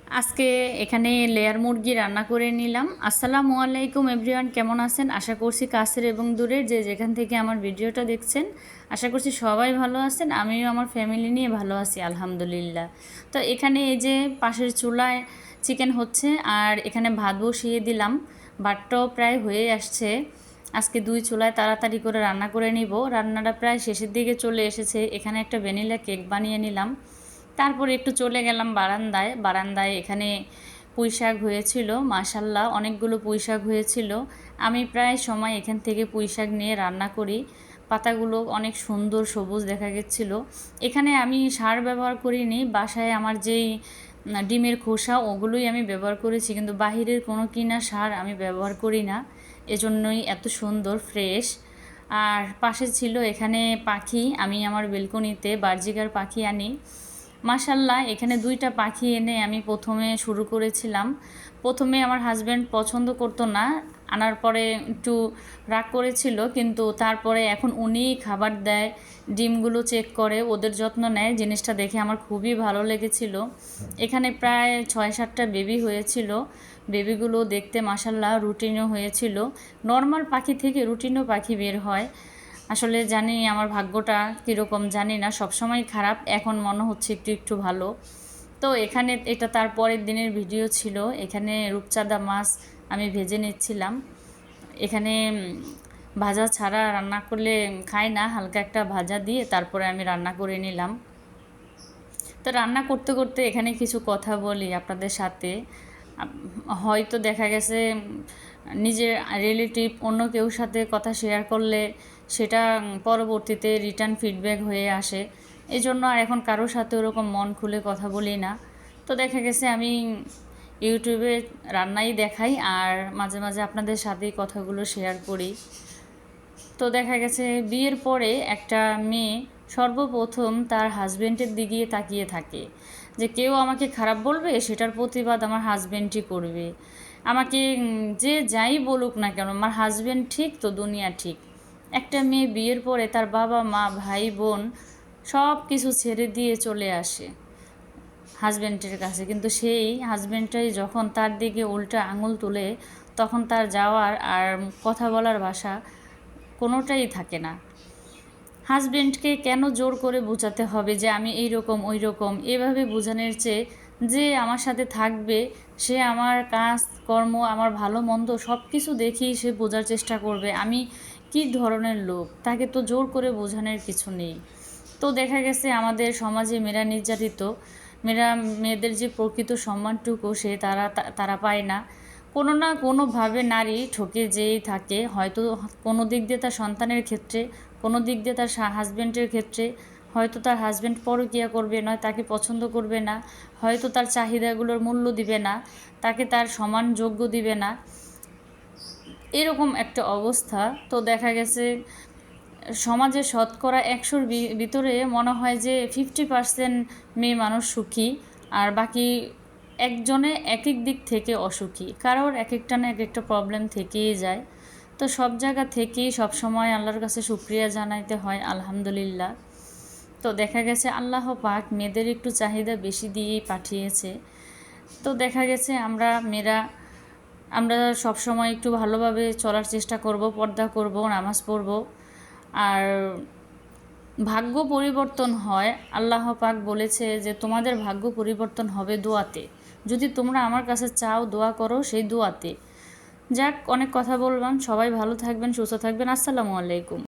আজকে এখানে লেয়ার মুরগি রান্না করে নিলাম। আসসালামু আলাইকুম এভরিওয়ান, কেমন আছেন? আশা করছি কাছের এবং দূরের যে যেখান থেকে আমার ভিডিওটা দেখছেন, আশা করছি সবাই ভালো আছেন। আমিও আমার ফ্যামিলি নিয়ে ভালো আছি আলহামদুলিল্লাহ। তো এখানে এই যে পাশের চুলায় চিকেন হচ্ছে আর এখানে ভাত বসিয়ে দিলাম। ভাতটাও প্রায় হয়ে আসছে। আজকে দুই চুলায় তাড়াতাড়ি করে রান্না করে নিব। রান্নাটা প্রায় শেষের দিকে চলে এসেছে। এখানে একটা ভ্যানিলা কেক বানিয়ে নিলাম। তারপরে একটু চলে গেলাম বারান্দায় এখানে পুঁই শাক হয়েছিল, মাশাল্লাহ অনেকগুলো পুঁই শাক হয়েছিল। আমি প্রায় সময় এখান থেকে পুঁই শাক নিয়ে রান্না করি। পাতাগুলো অনেক সুন্দর সবুজ দেখা গেছিল। এখানে আমি সার ব্যবহার করিনি, বাসায় আমার যেই ডিমের খোসা ওগুলোই আমি ব্যবহার করেছি, কিন্তু বাহিরের কোনো কিনা সার আমি ব্যবহার করি না, এজন্যই এত সুন্দর ফ্রেশ। আর পাশে ছিল এখানে পাখি, আমি আমার বেলকনিতে বার্জিকার পাখি আনি। মাশাল্লাহ এখানে দুইটা পাখি এনে আমি প্রথমে শুরু করেছিলাম। প্রথমে আমার হাজব্যান্ড পছন্দ করতো না, আনার পরে একটু রাগ করেছিল, কিন্তু তারপরে এখন উনি খাবার দেয়, ডিমগুলো চেক করে, ওদের যত্ন নেয়। জিনিসটা দেখে আমার খুবই ভালো লেগেছিল। এখানে প্রায় 6-7টা বেবি হয়েছিল। বেবিগুলো দেখতে মাশাল্লাহ রুটিনও হয়েছিল। নর্মাল পাখি থেকে রুটিনও পাখি বের হয়। আসলে জানি আমার ভাগ্যটা কীরকম জানি না, সবসময় খারাপ, এখন মনে হচ্ছে একটু একটু ভালো। তো এখানে এটা তার পরের দিনের ভিডিও ছিল। এখানে রূপচাঁদা মাছ আমি ভেজে নিচ্ছিলাম। এখানে ভাজা ছাড়া রান্না করলে খাই না, হালকা একটা ভাজা দিয়ে তারপরে আমি রান্না করে নিলাম। তো রান্না করতে করতে এখানে কিছু কথা বলি আপনাদের সাথে। হয়তো দেখা গেছে নিজের রিলেটিভ অন্য কেউ সাথে কথা শেয়ার করলে সেটা পরবর্তীতে রিটার্ন ফিডব্যাক হয়ে আসে। এই জন্য আর এখন কারোর সাথে ওরকম মন খুলে কথা বলি না। তো দেখা গেছে আমি ইউটিউবে রান্নাই দেখাই আর মাঝে মাঝে আপনাদের সাথেই কথাগুলো শেয়ার করি। তো দেখা গেছে বিয়ের পরে একটা মেয়ে সর্বপ্রথম তার হাজব্যান্ডের দিকে তাকিয়ে থাকে, যে কেউ আমাকে খারাপ বলবে সেটার প্রতিবাদ আমার হাজব্যান্ডই করবে। আমাকে যে যাই বলুক না কেন, আমার হাজব্যান্ড ঠিক তো দুনিয়া ঠিক। একটা মেয়ে বিয়ের পরে তার বাবা মা ভাই বোন সব কিছু ছেড়ে দিয়ে চলে আসে হাজব্যান্ডের কাছে, কিন্তু সেই হাজব্যান্ডটাই যখন তার দিকে উল্টা আঙুল তুলে, তখন তার যাওয়ার আর কথা বলার ভাষা কোনোটাই থাকে না। হাজব্যান্ডকে কেন জোর করে বোঝাতে হবে যে আমি এই রকম ওই রকম? এভাবে বোঝানোর চেয়ে যে আমার সাথে থাকবে, সে আমার কাজ কর্ম, আমার ভালো মন্দ সব কিছু দেখেই সে বোঝার চেষ্টা করবে আমি কী ধরনের লোক, তাকে তো জোর করে বোঝানোর কিছু নেই। তো দেখা গেছে আমাদের সমাজে মেয়েরা নির্যাতিত, মেয়েদের যে প্রকৃত সম্মানটুকু সে তারা পায় না। কোনো না কোনোভাবে নারী ঠকে যেই থাকে, হয়তো কোনো দিক দিয়ে তার সন্তানের ক্ষেত্রে, কোনো দিক দিয়ে তার হাজব্যান্ডের ক্ষেত্রে। হয়তো তার হাজব্যান্ড পরকীয়া করবে, নয় তাকে পছন্দ করবে না, হয়তো তার চাহিদাগুলোর মূল্য দিবে না, তাকে তার সমান যোগ্য দিবে না, এরকম একটা অবস্থা। তো দেখা গেছে সমাজে শতকরা 100-র ভিতরে মনে হয় যে 50% মেয়ে মানুষ সুখী, আর বাকি একজনে এক এক দিক থেকে অসুখী, কারোর এক একটা না এক একটা প্রবলেম থেকেই যায়। তো সব জায়গা থেকেই সব সময় আল্লাহর কাছে শুকরিয়া জানাইতে হয় আলহামদুলিল্লাহ। তো দেখা গেছে আল্লাহ পাক মেয়েদের একটু চাহিদা বেশি দিয়েই পাঠিয়েছে। তো দেখা গেছে আমরা সব সময় একটু ভালোভাবে চলার চেষ্টা করব, পর্দা করব, নামাজ পড়ব। আর ভাগ্য পরিবর্তন হয়, আল্লাহ পাক বলেছে যে তোমাদের ভাগ্য পরিবর্তন হবে দোয়াতে, যদি তোমরা আমার কাছে চাও, দোয়া করো সেই দোয়াতে। যাক, অনেক কথা বললাম, সবাই ভালো থাকবেন, সুস্থ থাকবেন। আসসালামু আলাইকুম।